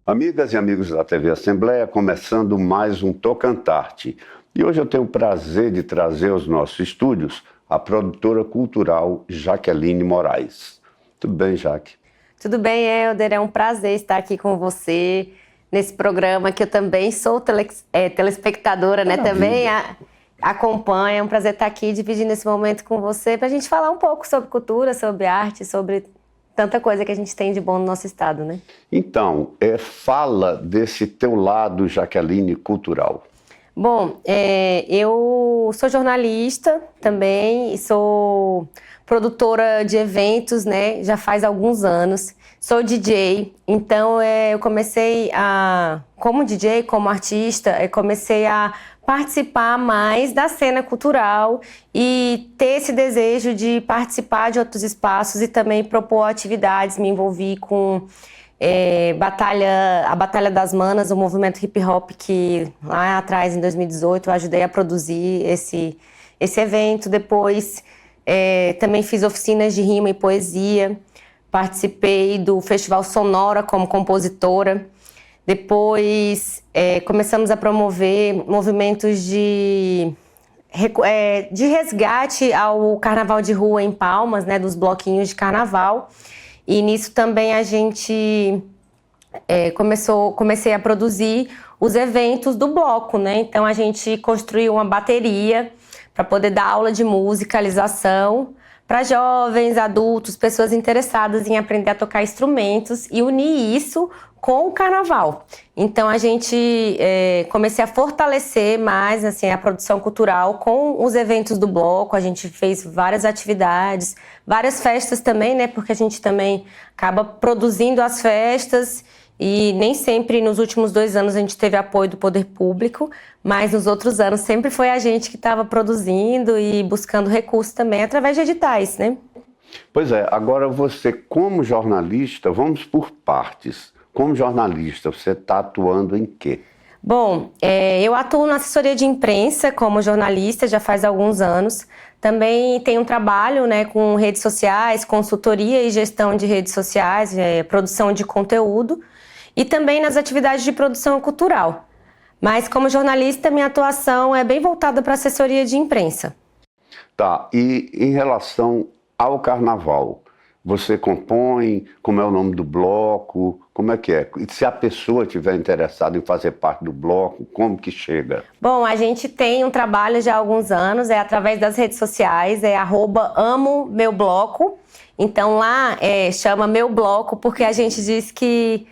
Amigas e amigos da TV Assembleia, começando mais um Tocantarte. E hoje eu tenho o prazer de trazer aos nossos estúdios a produtora cultural Jaqueline Moraes. Tudo bem, Jaque? Tudo bem, Helder. É um prazer estar aqui com você nesse programa que eu também sou telespectadora, né? Também acompanho. É um prazer estar aqui dividindo esse momento com você para a gente falar um pouco sobre cultura, sobre arte, sobre tanta coisa que a gente tem de bom no nosso estado, né? Então, fala desse teu lado, Jaqueline, cultural. Bom, eu sou jornalista também e sou produtora de eventos, né? Já faz alguns anos. Sou DJ, então eu comecei como DJ, como artista, comecei a participar mais da cena cultural e ter esse desejo de participar de outros espaços e também propor atividades. Me envolvi com a Batalha das Manas, o movimento hip hop que lá atrás, em 2018, eu ajudei a produzir esse evento. Depois também fiz oficinas de rima e poesia, participei do Festival Sonora como compositora. Depois começamos a promover movimentos de resgate ao carnaval de rua em Palmas, né, dos bloquinhos de carnaval. E nisso também a gente comecei a produzir os eventos do bloco, né? Então a gente construiu uma bateria para poder dar aula de musicalização para jovens, adultos, pessoas interessadas em aprender a tocar instrumentos e unir isso com o carnaval. Então a gente comecei a fortalecer mais assim, a produção cultural com os eventos do bloco. A gente fez várias atividades, várias festas também, né? Porque a gente também acaba produzindo as festas e nem sempre nos últimos 2 anos a gente teve apoio do poder público, mas nos outros anos sempre foi a gente que estava produzindo e buscando recursos também através de editais, né? Pois é, agora você como jornalista, vamos por partes. Como jornalista, você está atuando em quê? Bom, eu atuo na assessoria de imprensa como jornalista já faz alguns anos. Também tenho um trabalho, né, com redes sociais, consultoria e gestão de redes sociais, produção de conteúdo e também nas atividades de produção cultural. Mas como jornalista, minha atuação é bem voltada para a assessoria de imprensa. Tá, e em relação ao carnaval, você compõe, como é o nome do bloco, como é que é? E se a pessoa estiver interessada em fazer parte do bloco, como que chega? Bom, a gente tem um trabalho já há alguns anos, através das redes sociais, @amo-meu-bloco. Então lá chama Meu Bloco, porque a gente diz que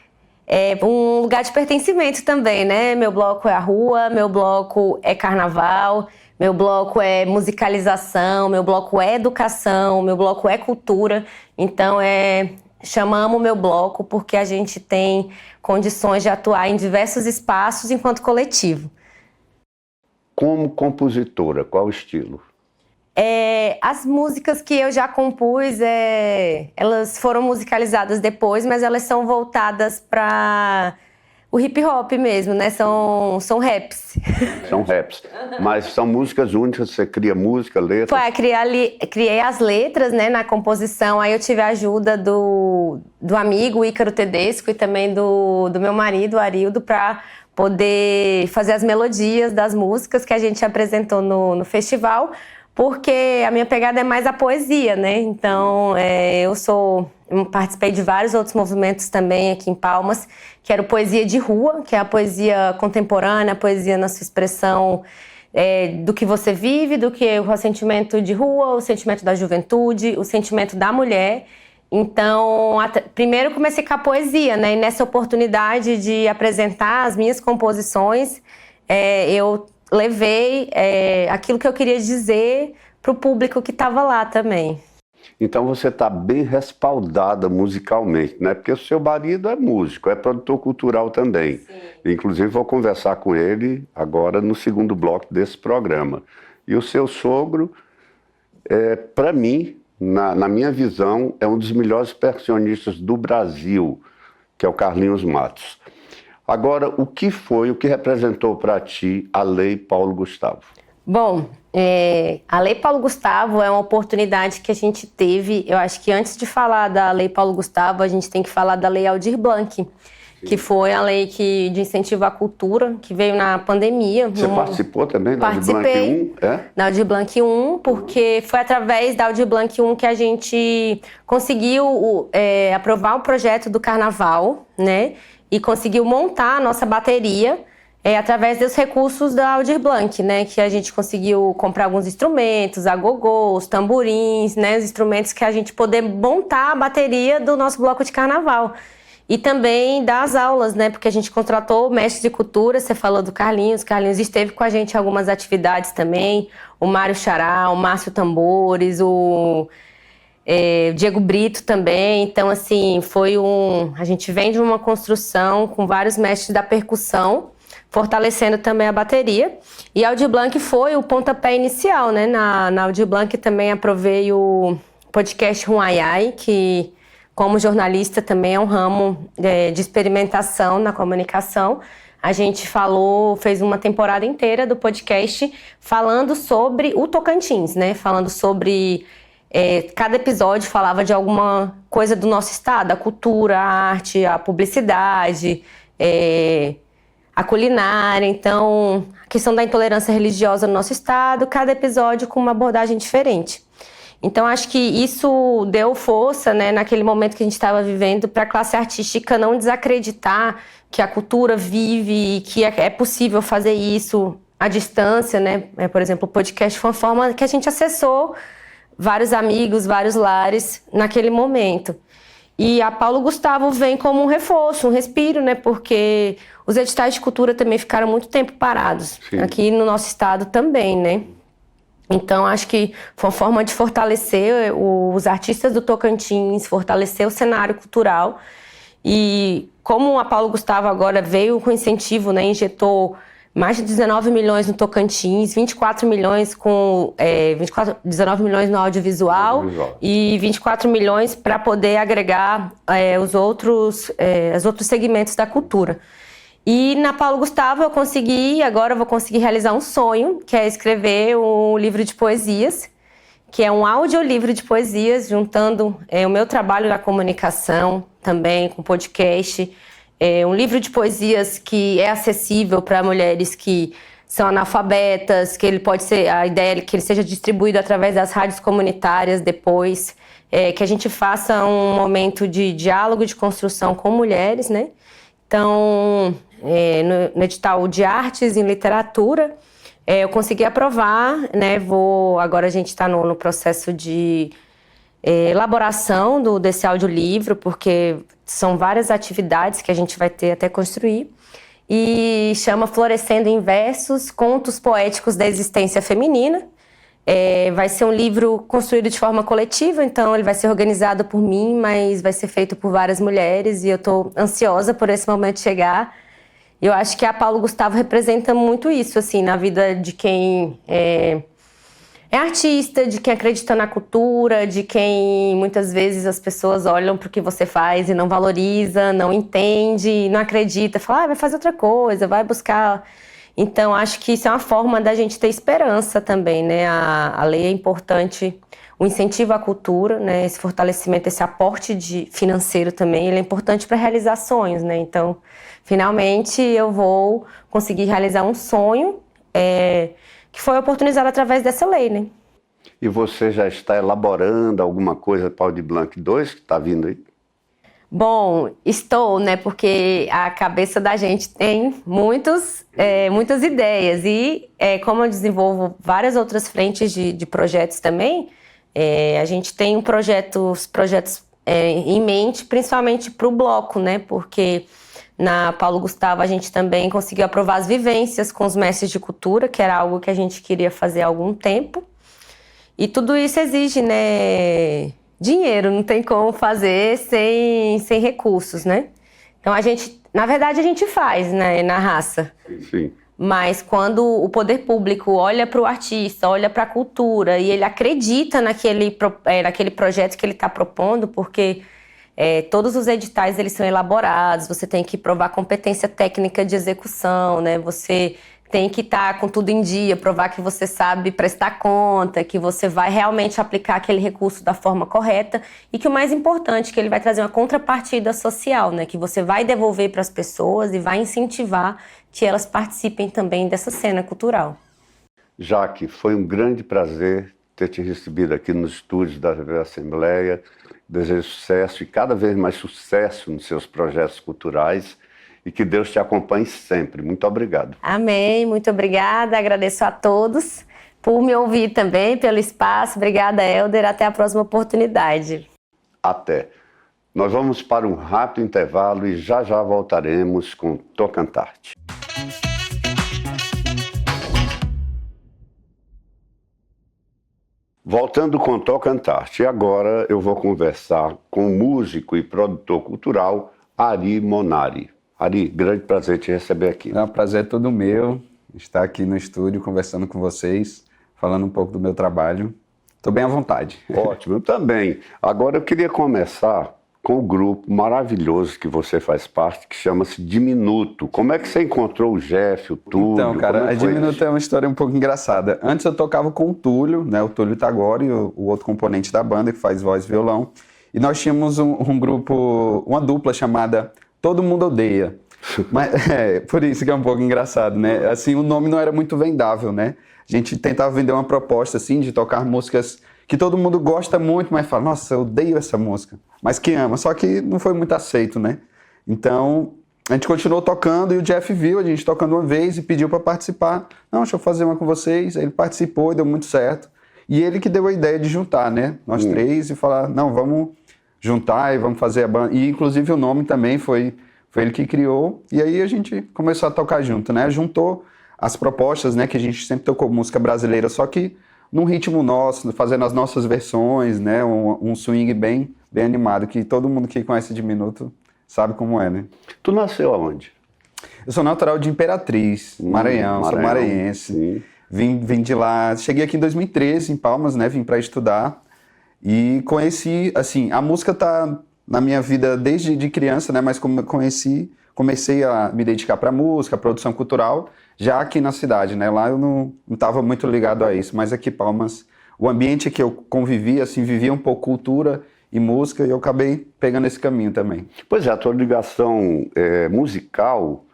é um lugar de pertencimento também, né? Meu bloco é a rua, meu bloco é carnaval, meu bloco é musicalização, meu bloco é educação, meu bloco é cultura. Então, chamamos meu bloco porque a gente tem condições de atuar em diversos espaços enquanto coletivo. Como compositora, qual o estilo? As músicas que eu já compus, elas foram musicalizadas depois, mas elas são voltadas para o hip hop mesmo, né? São raps. São raps. Mas são músicas únicas, você cria música, letra? Criei as letras, né, na composição, aí eu tive a ajuda do amigo Ícaro Tedesco e também do meu marido, Arildo, para poder fazer as melodias das músicas que a gente apresentou no festival, porque a minha pegada é mais a poesia, né? Então, eu participei de vários outros movimentos também aqui em Palmas, que era o Poesia de Rua, que é a poesia contemporânea, a poesia na sua expressão do que você vive, do que o sentimento de rua, o sentimento da juventude, o sentimento da mulher. Então, primeiro comecei com a poesia, né? E nessa oportunidade de apresentar as minhas composições, eu levei aquilo que eu queria dizer para o público que estava lá também. Então você está bem respaldada musicalmente, né? Porque o seu marido é músico, é produtor cultural também. Sim. Inclusive vou conversar com ele agora no segundo bloco desse programa. E o seu sogro, para mim, na minha visão, é um dos melhores percussionistas do Brasil, que é o Carlinhos Matos. Agora, o que representou para ti a Lei Paulo Gustavo? Bom, a Lei Paulo Gustavo é uma oportunidade que a gente teve. Eu acho que antes de falar da Lei Paulo Gustavo, a gente tem que falar da Lei Aldir Blanc, que foi a lei de incentivo à cultura, que veio na pandemia. Você participou também da Aldir Blanc 1? Da Aldir Blanc 1, porque foi através da Aldir Blanc 1 que a gente conseguiu aprovar o projeto do carnaval, né? E conseguiu montar a nossa bateria através dos recursos da Aldir Blanc, né? Que a gente conseguiu comprar alguns instrumentos, agogôs, tamborins, né? Os instrumentos que a gente poder montar a bateria do nosso bloco de carnaval. E também das aulas, né? Porque a gente contratou mestres de cultura, você falou do Carlinhos. Carlinhos esteve com a gente em algumas atividades também. O Mário Xará, o Márcio Tambores, o Diego Brito também. Então, assim, a gente vem de uma construção com vários mestres da percussão, fortalecendo também a bateria. E a Aldir Blanc foi o pontapé inicial, né? Na Aldir Blanc também aprovei o podcast Ruaiai, que, como jornalista, também é um ramo de experimentação na comunicação. A gente fez uma temporada inteira do podcast falando sobre o Tocantins, né? Falando sobre... cada episódio falava de alguma coisa do nosso estado, a cultura, a arte, a publicidade, a culinária. Então, a questão da intolerância religiosa no nosso estado, cada episódio com uma abordagem diferente. Então, acho que isso deu força, né, naquele momento que a gente estava vivendo, para a classe artística não desacreditar que a cultura vive e que é possível fazer isso à distância, né? Por exemplo, o podcast foi uma forma que a gente acessou vários amigos, vários lares naquele momento. E a Paulo Gustavo vem como um reforço, um respiro, né? Porque os editais de cultura também ficaram muito tempo parados. Sim. Aqui no nosso estado também, né? Então, acho que foi uma forma de fortalecer os artistas do Tocantins, fortalecer o cenário cultural. E como a Paulo Gustavo agora veio com incentivo, né, injetou mais de 19 milhões no Tocantins, 24 milhões 19 milhões no audiovisual e 24 milhões para poder agregar os outros segmentos da cultura. E na Paulo Gustavo agora eu vou conseguir realizar um sonho, que é escrever um livro de poesias, que é um audiolivro de poesias, juntando o meu trabalho na comunicação também com podcast. Um livro de poesias que é acessível para mulheres que são analfabetas, que a ideia é que ele seja distribuído através das rádios comunitárias depois, que a gente faça um momento de diálogo, de construção com mulheres, né? Então, no edital de artes e literatura, eu consegui aprovar, né? Agora a gente está no processo de elaboração desse audiolivro, porque são várias atividades que a gente vai ter até construir. E chama Florescendo em Versos, Contos Poéticos da Existência Feminina. Vai ser um livro construído de forma coletiva, então ele vai ser organizado por mim, mas vai ser feito por várias mulheres, e eu estou ansiosa por esse momento chegar. Eu acho que a Paulo Gustavo representa muito isso, assim, na vida de quem é artista, de quem acredita na cultura, de quem muitas vezes as pessoas olham para o que você faz e não valoriza, não entende, não acredita, fala, vai fazer outra coisa, vai buscar. Então, acho que isso é uma forma da gente ter esperança também, né? A lei é importante, o incentivo à cultura, né? Esse fortalecimento, esse aporte financeiro também, ele é importante para realizar sonhos, né? Então, finalmente eu vou conseguir realizar um sonho que foi oportunizado através dessa lei, né? E você já está elaborando alguma coisa para o Aldir Blanc 2 que está vindo aí? Bom, estou, né? Porque a cabeça da gente tem muitas ideias. E como eu desenvolvo várias outras frentes de projetos também, a gente tem projetos em mente, principalmente para o bloco, né? Porque na Paulo Gustavo a gente também conseguiu aprovar as vivências com os mestres de cultura, que era algo que a gente queria fazer há algum tempo. E tudo isso exige, né, dinheiro, não tem como fazer sem recursos, né? Então na verdade a gente faz, né, na raça. Sim. Mas quando o poder público olha para o artista, olha para a cultura e ele acredita naquele projeto que ele está propondo, porque todos os editais eles são elaborados, você tem que provar competência técnica de execução, né? Você tem que estar com tudo em dia, provar que você sabe prestar conta, que você vai realmente aplicar aquele recurso da forma correta e que o mais importante, que ele vai trazer uma contrapartida social, né? Que você vai devolver para as pessoas e vai incentivar que elas participem também dessa cena cultural. Jaque, foi um grande prazer ter te recebido aqui nos estúdios da TV Assembleia. Desejo sucesso e cada vez mais sucesso nos seus projetos culturais. E que Deus te acompanhe sempre. Muito obrigado. Amém, muito obrigada. Agradeço a todos por me ouvir também, pelo espaço. Obrigada, Helder. Até a próxima oportunidade. Até. Nós vamos para um rápido intervalo e já voltaremos com Tocantarte. Voltando com Tocantarte. E agora eu vou conversar com o músico e produtor cultural Ari Monari. Ari, grande prazer te receber aqui. É um prazer todo meu estar aqui no estúdio conversando com vocês, falando um pouco do meu trabalho. Estou bem à vontade. Ótimo, eu também. Agora eu queria começar com o grupo maravilhoso que você faz parte, que chama-se Diminuto. Como é que você encontrou o Jeff, o Túlio? Então, cara, a Diminuto é uma história um pouco engraçada. Antes eu tocava com o Túlio, né, o Túlio Tagore, o outro componente da banda que faz voz e violão. E nós tínhamos um grupo, uma dupla chamada Todo Mundo Odeia. Mas, por isso que é um pouco engraçado, né? Assim, o nome não era muito vendável, né? A gente tentava vender uma proposta, assim, de tocar músicas que todo mundo gosta muito, mas fala, nossa, eu odeio essa música. Mas que ama, só que não foi muito aceito, né? Então, a gente continuou tocando e o Jeff viu a gente tocando uma vez e pediu para participar. Não, deixa eu fazer uma com vocês. Ele participou e deu muito certo. E ele que deu a ideia de juntar, né? Nós três e falar, não, vamos juntar e vamos fazer a banda. E inclusive o nome também foi ele que criou. E aí a gente começou a tocar junto, né? Juntou as propostas, né? Que a gente sempre tocou música brasileira, só que num ritmo nosso, fazendo as nossas versões, né? Um swing bem animado, que todo mundo que conhece Diminuto sabe como é, né? Tu nasceu aonde? Eu sou natural de Imperatriz, Maranhão, sou maranhense. Sim. Vim de lá, cheguei aqui em 2013, em Palmas, né? Vim para estudar. E conheci, assim, a música tá na minha vida desde de criança, né? Mas como eu comecei a me dedicar para música, produção cultural, já aqui na cidade, né? Lá eu não estava muito ligado a isso, mas aqui Palmas, o ambiente que eu convivia, assim, vivia um pouco cultura e música, e eu acabei pegando esse caminho também. Pois é, a tua ligação musical,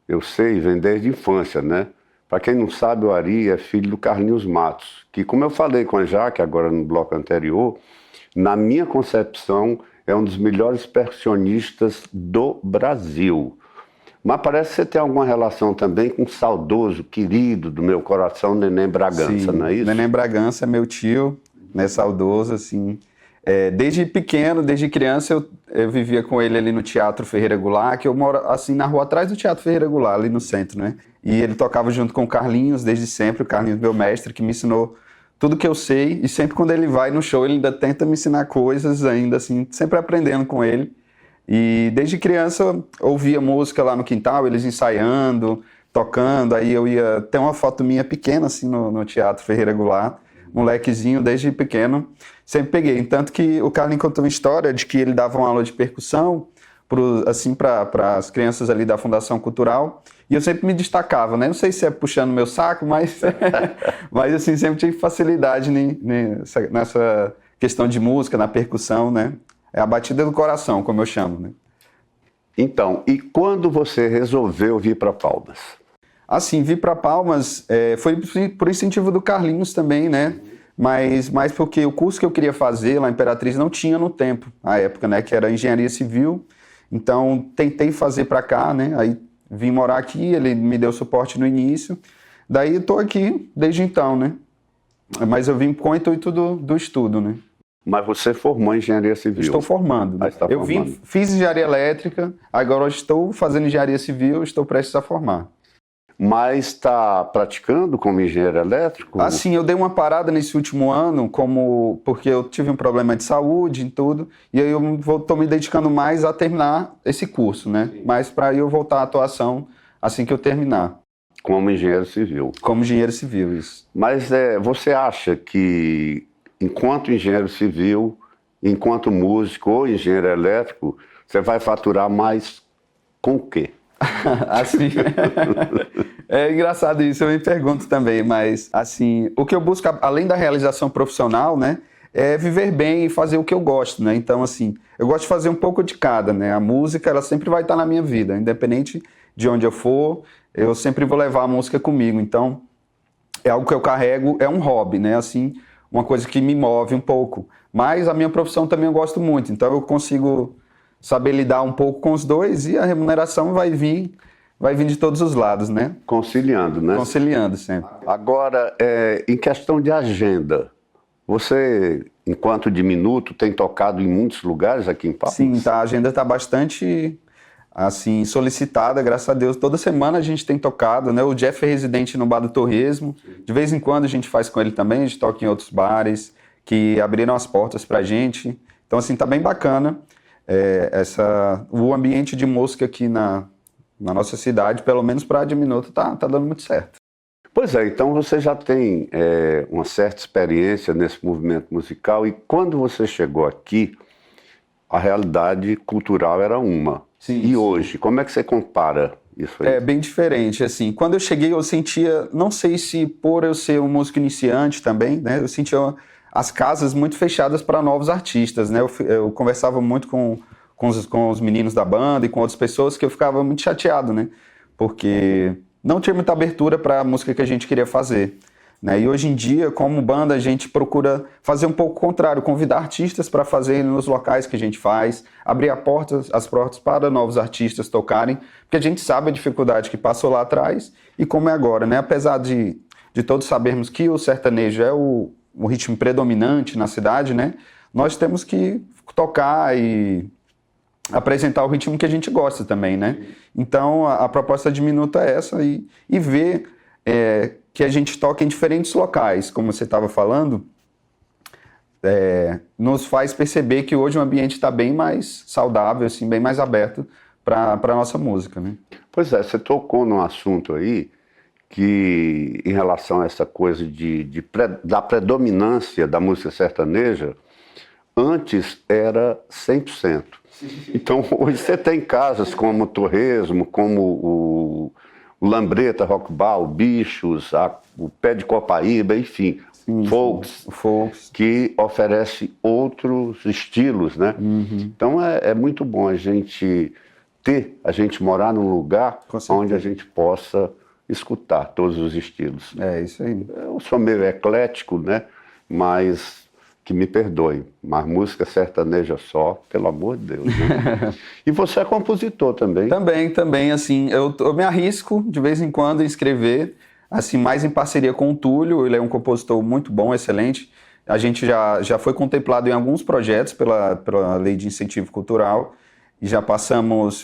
eu sei, vem desde a infância, né? Para quem não sabe, o Ari é filho do Carlinhos Matos, que, como eu falei com a Jaque agora no bloco anterior, na minha concepção, é um dos melhores percussionistas do Brasil. Mas parece que você tem alguma relação também com o saudoso, querido do meu coração, Neném Bragança, Sim, não é isso? Neném Bragança é meu tio, né, saudoso, assim. Desde pequeno, desde criança, eu vivia com ele ali no Teatro Ferreira Goulart, que eu moro assim na rua atrás do Teatro Ferreira Goulart, ali no centro, né? E ele tocava junto com o Carlinhos desde sempre, o Carlinhos, meu mestre, que me ensinou tudo que eu sei, e sempre quando ele vai no show, ele ainda tenta me ensinar coisas, ainda assim, sempre aprendendo com ele. E desde criança eu ouvia música lá no quintal, eles ensaiando, tocando, aí eu ia... Tem uma foto minha pequena, assim, no Teatro Ferreira Goulart, molequezinho, desde pequeno, sempre peguei. Tanto que o Carlinhos contou uma história de que ele dava uma aula de percussão, assim, para as crianças ali da Fundação Cultural, e eu sempre me destacava, né? Não sei se é puxando meu saco, mas, mas assim, sempre tive facilidade nessa questão de música, na percussão, né? É a batida do coração, como eu chamo, né? Então, e quando você resolveu vir para Palmas? Assim, vir para Palmas foi por incentivo do Carlinhos também, né? Mas porque o curso que eu queria fazer lá em Imperatriz não tinha no tempo, à época, né? Que era Engenharia Civil. Então, tentei fazer para cá, né? Aí vim morar aqui, ele me deu suporte no início. Daí estou aqui desde então, né? Mas eu vim com o intuito do estudo, né? Mas você formou em Engenharia Civil? Estou formando. Né? Fiz Engenharia Elétrica, agora estou fazendo Engenharia Civil, estou prestes a formar. Mas está praticando como engenheiro elétrico? Assim, eu dei uma parada nesse último ano, porque eu tive um problema de saúde e tudo, e aí eu estou me dedicando mais a terminar esse curso, né? Sim. Mas para eu voltar à atuação assim que eu terminar. Como engenheiro civil? Como engenheiro civil, isso. Mas você acha que, enquanto engenheiro civil, enquanto músico ou engenheiro elétrico, você vai faturar mais com o quê? Assim, é engraçado isso, eu me pergunto também, mas assim, o que eu busco, além da realização profissional, né, é viver bem e fazer o que eu gosto, né? Então, assim, eu gosto de fazer um pouco de cada, né? A música, ela sempre vai estar na minha vida, independente de onde eu for, eu sempre vou levar a música comigo. Então, é algo que eu carrego, é um hobby, né? Assim, uma coisa que me move um pouco. Mas a minha profissão também eu gosto muito, então eu consigo saber lidar um pouco com os dois e a remuneração vai vir de todos os lados, né? Conciliando, né? Conciliando sempre. Agora, em questão de agenda, você, enquanto diminuto, tem tocado em muitos lugares aqui em Palmas? Sim, a agenda está bastante assim, solicitada, graças a Deus. Toda semana a gente tem tocado, né? O Jeff é residente no Bar do Torresmo. De vez em quando a gente faz com ele também, a gente toca em outros bares que abriram as portas pra gente. Então, assim, tá bem bacana o ambiente de música aqui na nossa cidade, pelo menos para diminuto, tá dando muito certo. Pois é, então você já tem uma certa experiência nesse movimento musical e quando você chegou aqui, a realidade cultural era uma. Sim, e hoje, como é que você compara isso aí? É bem diferente, assim. Quando eu cheguei, eu sentia, não sei se por eu ser um músico iniciante também, né, eu sentia as casas muito fechadas para novos artistas, né? Eu conversava muito com os meninos da banda e com outras pessoas que eu ficava muito chateado, né? Porque não tinha muita abertura para a música que a gente queria fazer, né? E hoje em dia, como banda, a gente procura fazer um pouco o contrário, convidar artistas para fazer nos locais que a gente faz, abrir as portas para novos artistas tocarem, porque a gente sabe a dificuldade que passou lá atrás e como é agora, né? Apesar de todos sabermos que o sertanejo é o ritmo predominante na cidade, né? Nós temos que tocar e apresentar o ritmo que a gente gosta também, né? Então, a proposta de Minuto é essa e ver que a gente toca em diferentes locais, como você estava falando, nos faz perceber que hoje o ambiente está bem mais saudável, assim, bem mais aberto para a nossa música, né? Pois é, você tocou num assunto aí que, em relação a essa coisa da predominância da música sertaneja, antes era 100%. Então, hoje você tem casas como o Torresmo, como o Lambreta Rock Bar, o Bichos, o Pé de Copaíba, enfim, Folks, que oferece outros estilos, né? Uhum. Então, é muito bom a gente morar num lugar onde a gente possa escutar todos os estilos. É isso aí. Eu sou meio eclético, né? Mas que me perdoe, mas música sertaneja só, pelo amor de Deus. Né? E você é compositor também? Também, assim, eu me arrisco de vez em quando em escrever, assim, mais em parceria com o Túlio, ele é um compositor muito bom, excelente. A gente já foi contemplado em alguns projetos pela Lei de Incentivo Cultural e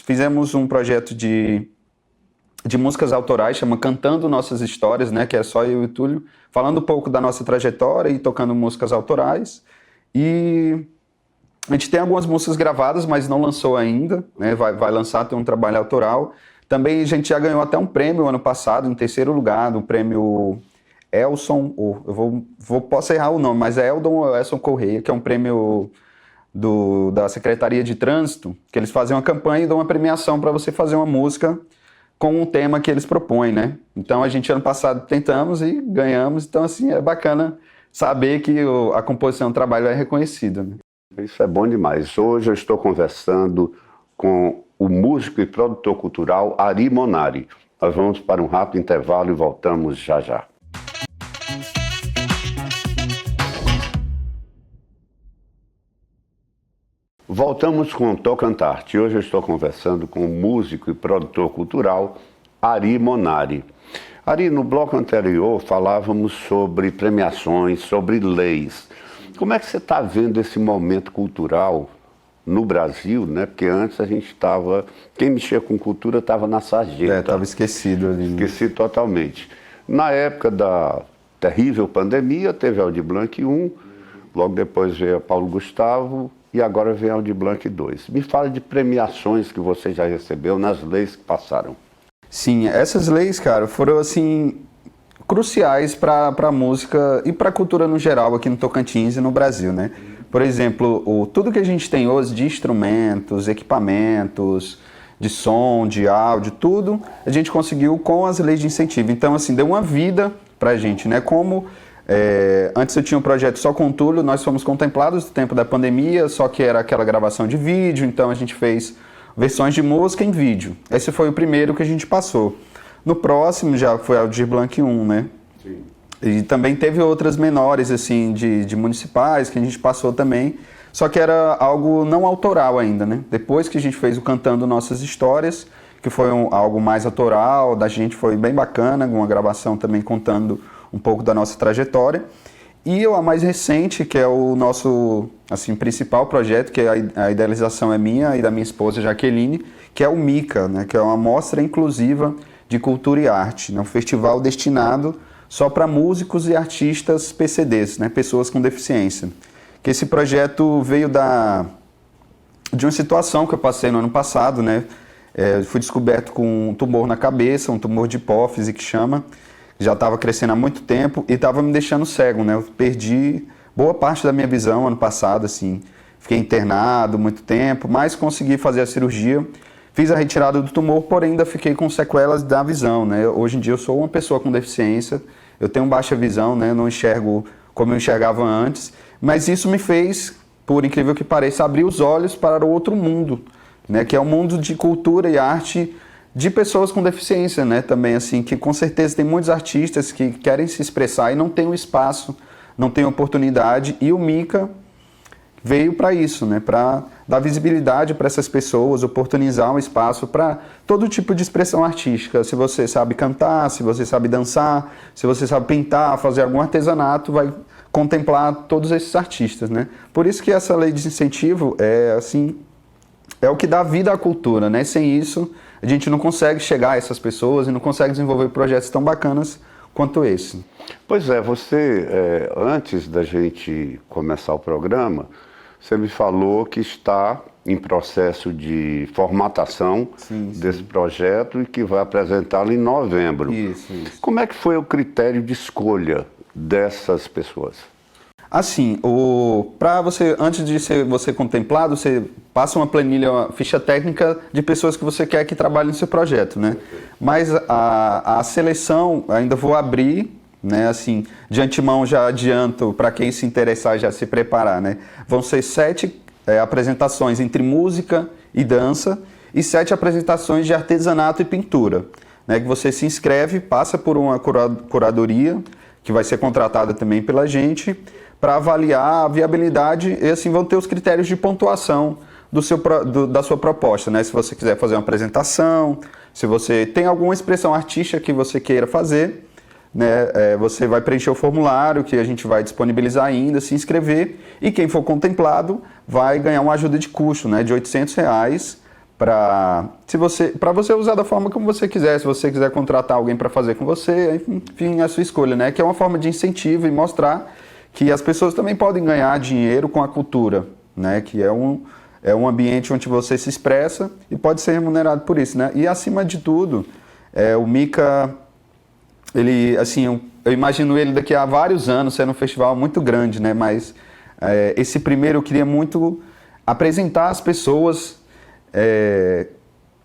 fizemos um projeto de músicas autorais, chama Cantando Nossas Histórias, né, que é só eu e o Túlio, falando um pouco da nossa trajetória e tocando músicas autorais. E a gente tem algumas músicas gravadas, mas não lançou ainda, né, vai lançar, tem um trabalho autoral. Também a gente já ganhou até um prêmio ano passado, em terceiro lugar, no prêmio Elson, posso errar o nome, mas é Eldon ou Elson Correia, que é um prêmio da Secretaria de Trânsito, que eles fazem uma campanha e dão uma premiação para você fazer uma música com um tema que eles propõem, né? Então a gente ano passado tentamos e ganhamos, então assim, é bacana saber que a composição do trabalho é reconhecida, né? Isso é bom demais. Hoje eu estou conversando com o músico e produtor cultural Ari Monari. Nós vamos para um rápido intervalo e voltamos já já. Voltamos com o Tocantarte. Hoje eu estou conversando com o músico e produtor cultural Ari Monari. Ari, no bloco anterior falávamos sobre premiações, sobre leis. Como é que você está vendo esse momento cultural no Brasil, né? Porque antes a gente estava... Quem mexia com cultura estava na sarjeta. Estava esquecido ali. Né? Esquecido totalmente. Na época da terrível pandemia, teve Aldir Blanc 1, logo depois veio Paulo Gustavo e agora vem Aldir Blanc 2. Me fala de premiações que você já recebeu nas leis que passaram. Sim, essas leis, cara, foram assim cruciais para a música e para a cultura no geral aqui no Tocantins e no Brasil, né? Por exemplo, tudo que a gente tem hoje de instrumentos, equipamentos, de som, de áudio, tudo, a gente conseguiu com as leis de incentivo. Então, assim, deu uma vida pra gente, né? Como antes eu tinha um projeto só com o Túlio, nós fomos contemplados no tempo da pandemia, só que era aquela gravação de vídeo, então a gente fez versões de música em vídeo. Esse foi o primeiro que a gente passou. No próximo já foi Aldir Blanc 1, né? Sim. E também teve outras menores, assim, de municipais que a gente passou também, só que era algo não autoral ainda, né? Depois que a gente fez o Cantando Nossas Histórias, que foi algo mais autoral, da gente foi bem bacana, uma gravação também contando um pouco da nossa trajetória. E a mais recente, que é o nosso assim, principal projeto, que a idealização é minha e da minha esposa Jaqueline, que é o MICA, né? Que é uma mostra inclusiva de cultura e arte, né? Um festival destinado só para músicos e artistas PCDs, né? Pessoas com deficiência. Que esse projeto veio de uma situação que eu passei no ano passado, né? Fui descoberto com um tumor na cabeça, um tumor de hipófise que chama, já estava crescendo há muito tempo e estava me deixando cego, né? Eu perdi boa parte da minha visão ano passado, assim. Fiquei internado muito tempo, mas consegui fazer a cirurgia. Fiz a retirada do tumor, porém ainda fiquei com sequelas da visão, né? Hoje em dia eu sou uma pessoa com deficiência, eu tenho baixa visão, né? Não enxergo como eu enxergava antes, mas isso me fez, por incrível que pareça, abrir os olhos para o outro mundo, né? Que é o mundo de cultura e arte de pessoas com deficiência, né? Também, assim, que com certeza tem muitos artistas que querem se expressar e não tem o espaço, não tem oportunidade, e o MICA veio para isso, né? Para dar visibilidade para essas pessoas, oportunizar um espaço para todo tipo de expressão artística. Se você sabe cantar, se você sabe dançar, se você sabe pintar, fazer algum artesanato, vai contemplar todos esses artistas, né? Por isso que essa lei de incentivo é o que dá vida à cultura, né? Sem isso, a gente não consegue chegar a essas pessoas e não consegue desenvolver projetos tão bacanas quanto esse. Pois é, você, antes da gente começar o programa, você me falou que está em processo de formatação desse projeto e que vai apresentá-lo em novembro. Isso. Como é que foi o critério de escolha dessas pessoas? Assim, para você, antes de você contemplado, você passa uma planilha, uma ficha técnica de pessoas que você quer que trabalhem no seu projeto, né? Mas a seleção, ainda vou abrir, né? Assim, de antemão já adianto, para quem se interessar já se preparar, né? Vão ser 7 apresentações entre música e dança e 7 apresentações de artesanato e pintura, né? Que você se inscreve, passa por uma curadoria, que vai ser contratada também pela gente, para avaliar a viabilidade e assim vão ter os critérios de pontuação da sua proposta, né? Se você quiser fazer uma apresentação, se você tem alguma expressão artística que você queira fazer, né? Você vai preencher o formulário que a gente vai disponibilizar ainda, se inscrever, e quem for contemplado vai ganhar uma ajuda de custo, né? De R$800 para você usar da forma como você quiser. Se você quiser contratar alguém para fazer com você, enfim, é a sua escolha, né? Que é uma forma de incentivo e mostrar que as pessoas também podem ganhar dinheiro com a cultura, né? Que é um ambiente onde você se expressa e pode ser remunerado por isso, né? E acima de tudo, o MICA, ele, assim, eu imagino ele daqui a vários anos sendo um festival muito grande, né? Mas esse primeiro eu queria muito apresentar as pessoas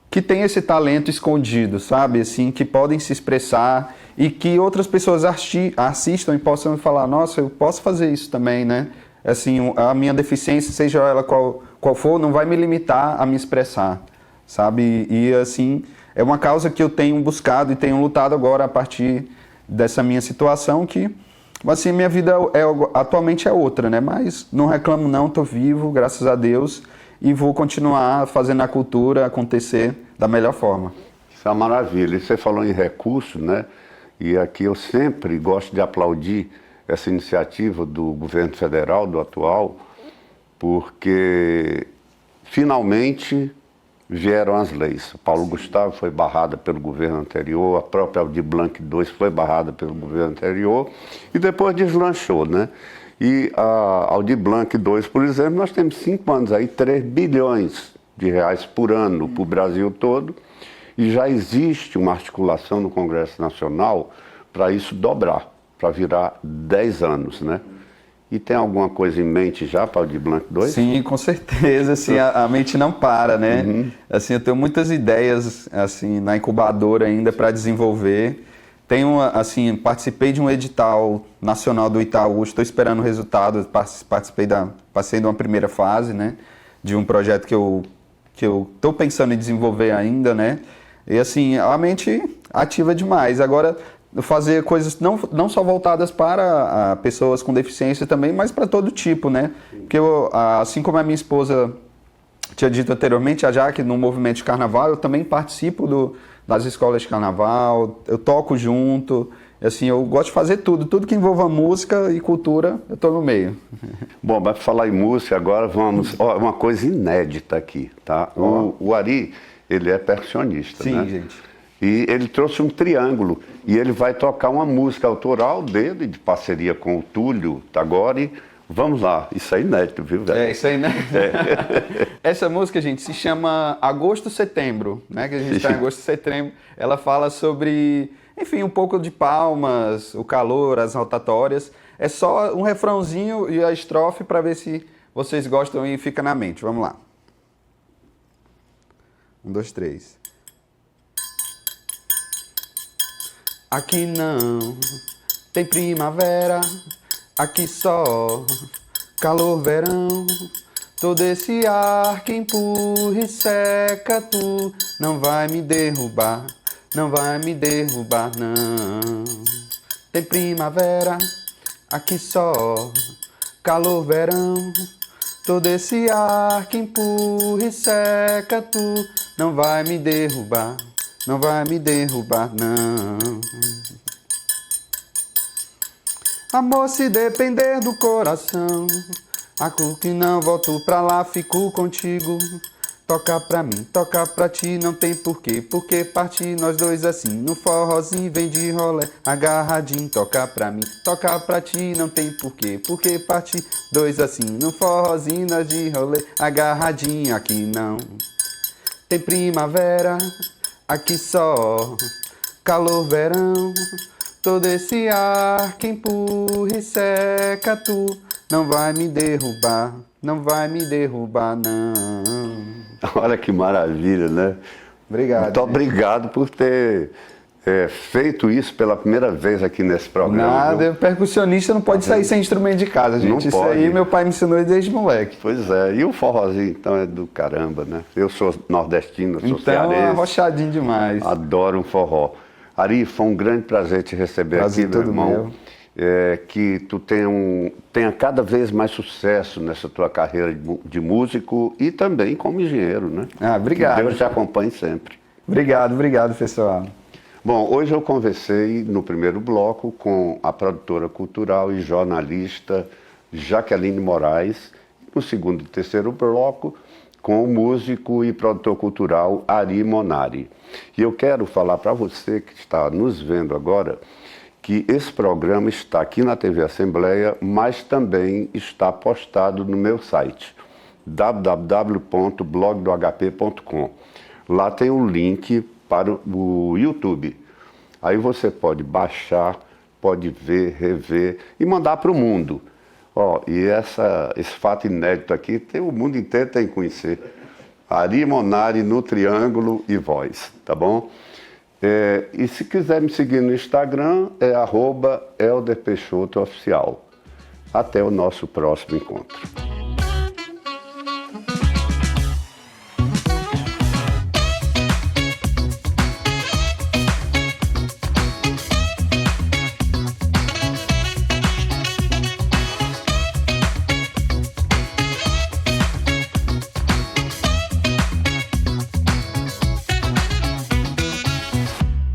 que têm esse talento escondido, sabe? Assim, que podem se expressar e que outras pessoas assistam e possam falar, nossa, eu posso fazer isso também, né? Assim, a minha deficiência, seja ela qual for, não vai me limitar a me expressar, sabe? E assim, é uma causa que eu tenho buscado e tenho lutado agora a partir dessa minha situação, que assim, minha vida atualmente é outra, né? Mas não reclamo não, tô vivo, graças a Deus, e vou continuar fazendo a cultura acontecer da melhor forma. Isso é uma maravilha. E você falou em recurso, né? E aqui eu sempre gosto de aplaudir essa iniciativa do governo federal, do atual, porque finalmente vieram as leis. Paulo Gustavo foi barrada pelo governo anterior, a própria Aldir Blanc 2 foi barrada pelo governo anterior e depois deslanchou, né? E a Aldir Blanc 2, por exemplo, nós temos 5 anos aí, 3 bilhões de reais por ano para o Brasil todo, e já existe uma articulação no Congresso Nacional para isso dobrar, para virar 10 anos, né? E tem alguma coisa em mente já para o Aldir Blanc 2? Sim, com certeza, assim, a mente não para, né? Assim, eu tenho muitas ideias, assim, na incubadora ainda para desenvolver. Tenho, assim, participei de um edital nacional do Itaú, estou esperando o resultado, passei de uma primeira fase, né? De um projeto que eu estou pensando em desenvolver ainda, né? E, assim, a mente ativa demais. Agora, fazer coisas não só voltadas para pessoas com deficiência também, mas para todo tipo, né? Porque assim como a minha esposa tinha dito anteriormente, a Jaque, no movimento de carnaval, eu também participo das escolas de carnaval, eu toco junto, assim, eu gosto de fazer tudo que envolva música e cultura, eu estou no meio. Bom, vai falar em música agora, vamos... Ó, uma coisa inédita aqui, tá? O Ari, ele é percussionista, Sim, né? gente. E ele trouxe um triângulo e ele vai tocar uma música autoral dele, de parceria com o Túlio Tagore. Vamos lá, isso é inédito, viu, velho? É isso aí, né? Essa música, gente, se chama Agosto-Setembro, né? Que a gente está em agosto-setembro. Ela fala sobre, enfim, um pouco de palmas, o calor, as rotatórias. É só um refrãozinho e a estrofe para ver se vocês gostam e fica na mente. Vamos lá. 1, 2, 3. Aqui não tem primavera, aqui só calor verão. Todo esse ar que empurra e seca tu não vai me derrubar, não vai me derrubar não. Tem primavera, aqui só calor verão. Todo esse ar que empurra e seca tu não vai me derrubar, não vai me derrubar, não. Amor, se depender do coração, aco que não volto pra lá, fico contigo. Toca pra mim, toca pra ti, não tem porquê, porque partir nós dois assim, no forrozinho vem de rolé, agarradinho. Toca pra mim, toca pra ti, não tem porquê, porque partir dois assim, no forrozinho nós de rolé, agarradinho. Aqui não tem primavera, aqui só calor verão. Todo esse ar que empurra e seca tu não vai me derrubar, não vai me derrubar não. Olha que maravilha, né? Obrigado. Muito obrigado por ter feito isso pela primeira vez aqui nesse programa. Nada, viu? Percussionista não pode sair sem instrumento de casa, gente. Não Isso pode. aí meu pai me ensinou desde moleque. Pois é, e o forrozinho então é do caramba, né? Eu sou nordestino, sou Então, cearense. arrochadinho demais. Adoro um forró. Ari, foi um grande prazer te receber Prazer aqui, meu todo irmão. meu. Que tu tenha cada vez mais sucesso nessa tua carreira de músico e também como engenheiro, né? Ah, obrigado. Que Deus te acompanhe sempre. Obrigado, pessoal. Bom, hoje eu conversei no primeiro bloco com a produtora cultural e jornalista Jaqueline Moraes, no segundo e terceiro bloco com o músico e produtor cultural Ari Monari. E eu quero falar para você que está nos vendo agora que esse programa está aqui na TV Assembleia, mas também está postado no meu site, www.blogdohp.com. Lá tem um link para o YouTube. Aí você pode baixar, pode ver, rever e mandar para o mundo. E esse fato inédito aqui, o mundo inteiro tem que conhecer. Ari Monari no Triângulo e Voz, tá bom? E se quiser me seguir no Instagram, é @ElderPeixotoOficial. Até o nosso próximo encontro.